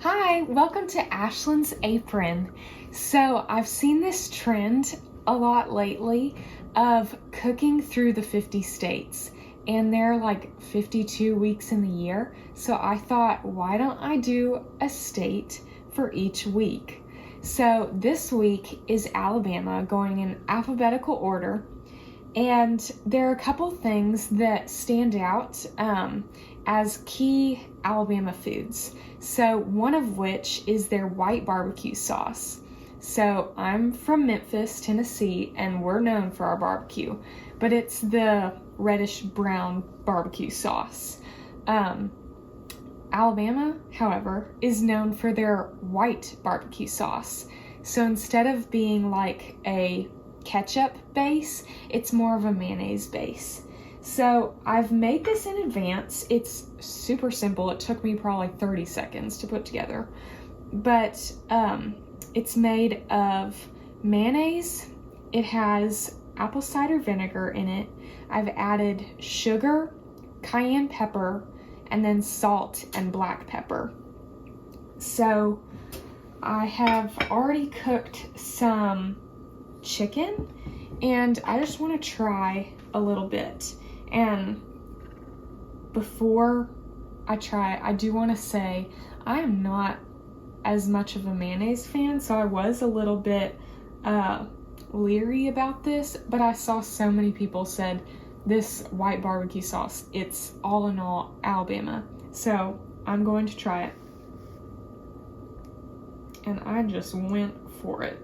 Hi, welcome to Ashlyn's Apron. So I've seen this trend a lot lately of cooking through the 50 states, and there are like 52 weeks in the year. So I thought, why don't I do a state for each week? So this week is Alabama, going in alphabetical order. And there are a couple things that stand out as key Alabama foods. So one of which is their white barbecue sauce. So I'm from Memphis, Tennessee, and we're known for our barbecue, but it's the reddish brown barbecue sauce. Alabama, however, is known for their white barbecue sauce. So instead of being like a ketchup base, it's more of a mayonnaise base. So I've made this in advance. It's super simple. It took me probably 30 seconds to put together, but it's made of mayonnaise. It has apple cider vinegar in it. I've added sugar, cayenne pepper, and then salt and black pepper. So I have already cooked some chicken, and I just want to try a little bit. And before I try, I do want to say I am not as much of a mayonnaise fan, so I was a little bit leery about this, but I saw so many people said this white barbecue sauce, it's all in all Alabama. So I'm going to try it. And I just went for it.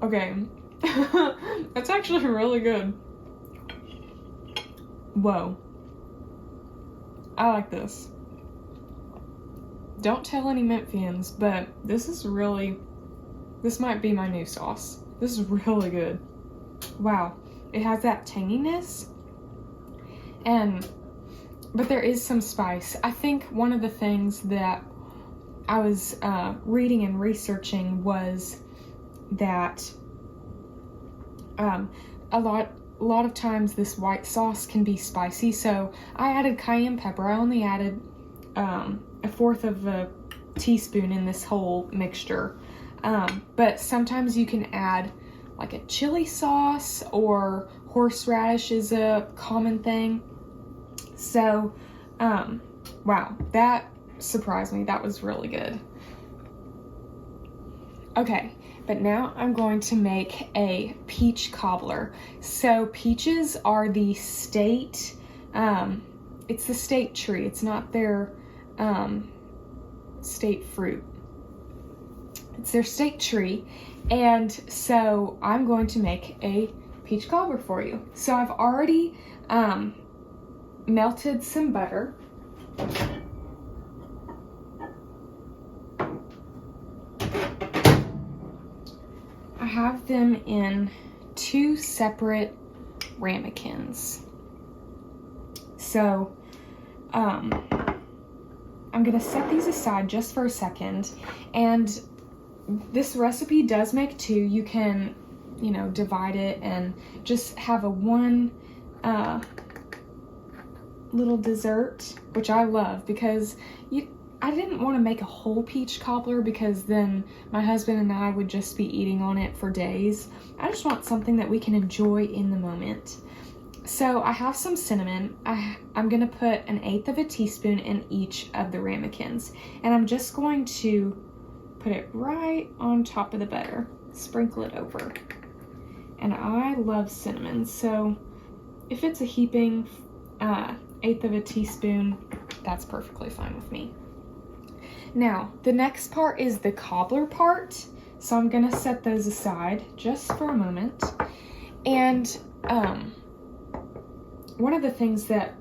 Okay, that's actually really good. Whoa. I like this. Don't tell any Memphians, but this might be my new sauce. This is really good. Wow. It has that tanginess, but there is some spice. I think one of the things that I was reading and researching was that a lot of times this white sauce can be spicy, so I added cayenne pepper. I only added a fourth of a teaspoon in this whole mixture, but sometimes you can add like a chili sauce, or horseradish is a common thing. So wow, that surprised me. That was really good. Okay, but now I'm going to make a peach cobbler. So peaches are the state, it's the state tree. It's not their state fruit. It's their state tree. And so I'm going to make a peach cobbler for you. So I've already melted some butter. I have them in 2 separate ramekins. So I'm gonna set these aside just for a second, and this recipe does make 2. You can, divide it and just have a one little dessert, which I love, because I didn't want to make a whole peach cobbler because then my husband and I would just be eating on it for days. I just want something that we can enjoy in the moment. So I have some cinnamon. I'm going to put 1/8 of a teaspoon in each of the ramekins, and I'm just going to put it right on top of the butter. Sprinkle it over. And I love cinnamon, so if it's a heaping 1/8 of a teaspoon, that's perfectly fine with me. Now, the next part is the cobbler part, so I'm gonna set those aside just for a moment. And one of the things that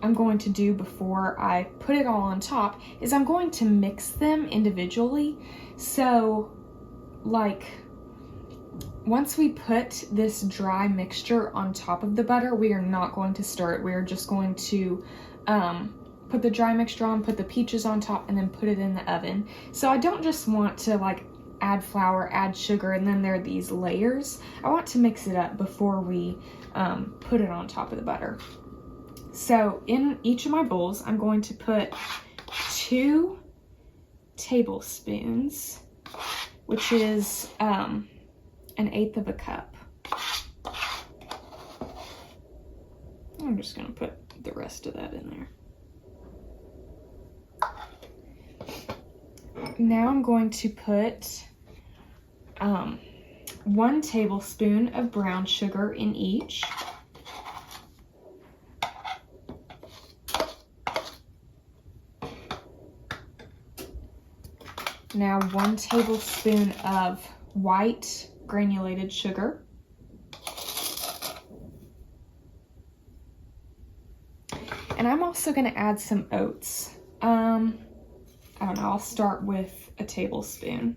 I'm going to do before I put it all on top is I'm going to mix them individually. So, like, once we put this dry mixture on top of the butter, we are not going to stir it. We are just going to put the dry mixture on, put the peaches on top, and then put it in the oven. So I don't just want to like add flour, add sugar, and then there are these layers. I want to mix it up before we put it on top of the butter. So in each of my bowls, I'm going to put 2 tablespoons, which is 1/8 of a cup. I'm just going to put the rest of that in there. Now I'm going to put 1 tablespoon of brown sugar in each. Now 1 tablespoon of white granulated sugar. And I'm also going to add some oats. I don't know, I'll start with a tablespoon.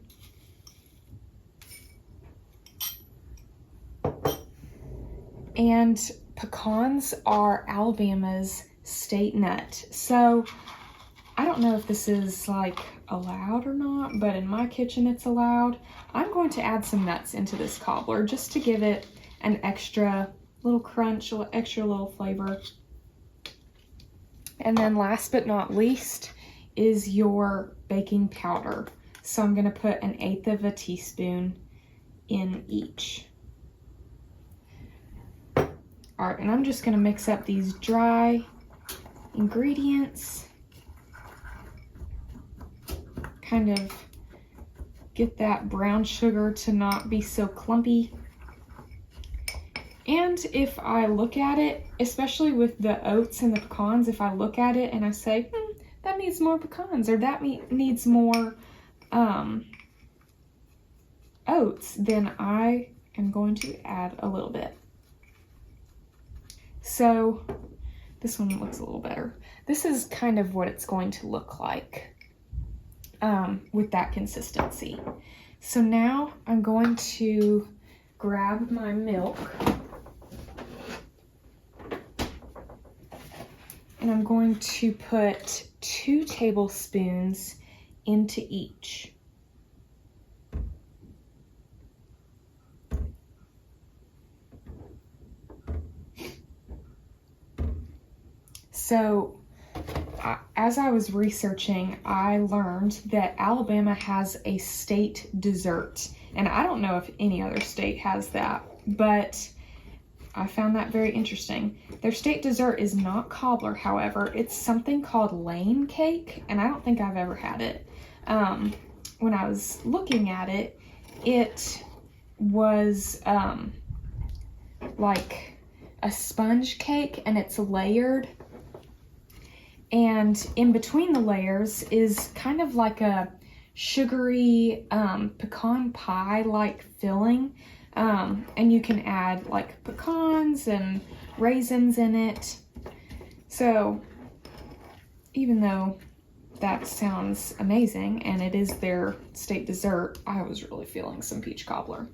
And pecans are Alabama's state nut. So I don't know if this is like allowed or not, but in my kitchen it's allowed. I'm going to add some nuts into this cobbler just to give it an extra little crunch, extra little flavor. And then last but not least is your baking powder. So I'm going to put 1/8 of a teaspoon in each. All right, and I'm just going to mix up these dry ingredients. Kind of get that brown sugar to not be so clumpy. And if I look at it, especially with the oats and the pecans, if I look at it and I say, that needs more pecans, or that needs more oats, then I am going to add a little bit. So this one looks a little better. This is kind of what it's going to look like with that consistency. So now I'm going to grab my milk and I'm going to put 2 tablespoons into each. So as I was researching, I learned that Alabama has a state dessert, and I don't know if any other state has that, but I found that very interesting. Their state dessert is not cobbler, however. It's something called Lane cake, and I don't think I've ever had it. When I was looking at it, it was like a sponge cake, and it's layered. And in between the layers is kind of like a sugary pecan pie-like filling. And you can add like pecans and raisins in it. So even though that sounds amazing and it is their state dessert, I was really feeling some peach cobbler.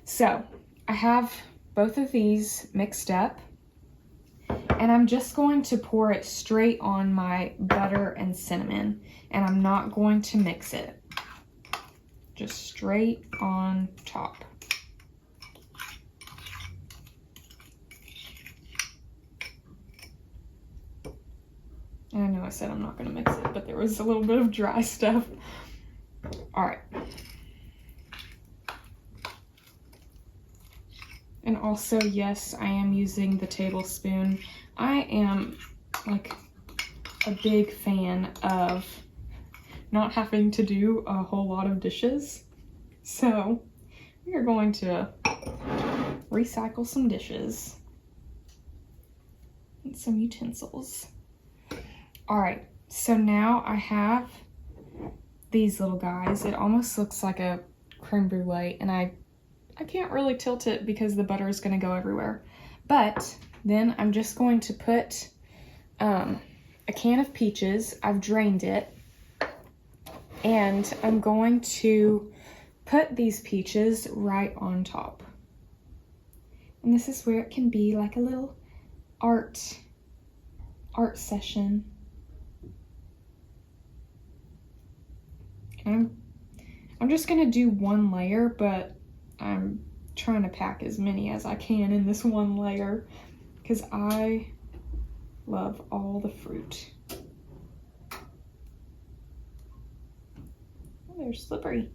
So I have both of these mixed up. And I'm just going to pour it straight on my butter and cinnamon, and I'm not going to mix it. Just straight on top. And I know I said I'm not going to mix it, but there was a little bit of dry stuff. All right. And also, yes, I am using the tablespoon. I am like a big fan of not having to do a whole lot of dishes. So we are going to recycle some dishes and some utensils. All right, so now I have these little guys. It almost looks like a creme brulee, and I can't really tilt it because the butter is going to go everywhere. But then I'm just going to put a can of peaches. I've drained it. And I'm going to put these peaches right on top. And this is where it can be like a little art session. I'm just going to do one layer, but I'm trying to pack as many as I can in this one layer because I love all the fruit. Oh, they're slippery.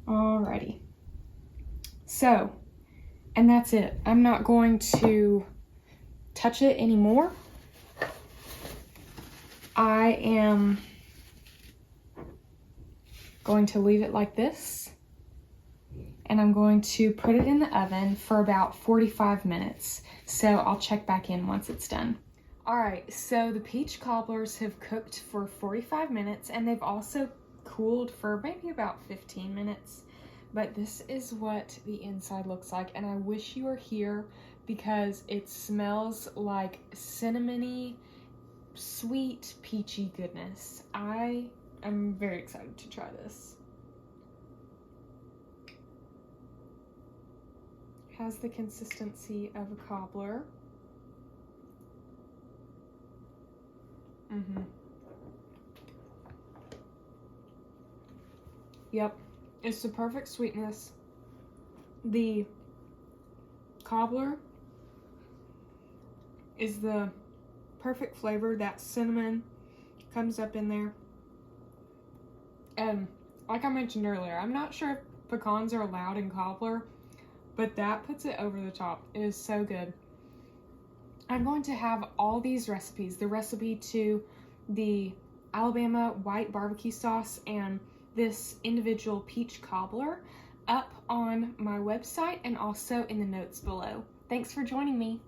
Alrighty. So, and that's it. I'm not going to touch it anymore. I am going to leave it like this, and I'm going to put it in the oven for about 45 minutes. So I'll check back in once it's done. All right, so the peach cobblers have cooked for 45 minutes, and they've also cooled for maybe about 15 minutes. But this is what the inside looks like, and I wish you were here because it smells like cinnamony, sweet, peachy goodness. I am very excited to try this. Has the consistency of a cobbler. Yep, it's the perfect sweetness. The cobbler is the perfect flavor. That cinnamon comes up in there. And like I mentioned earlier, I'm not sure if pecans are allowed in cobbler, but that puts it over the top. It is so good. I'm going to have all these recipes, the recipe to the Alabama white barbecue sauce and this individual peach cobbler, up on my website and also in the notes below. Thanks for joining me.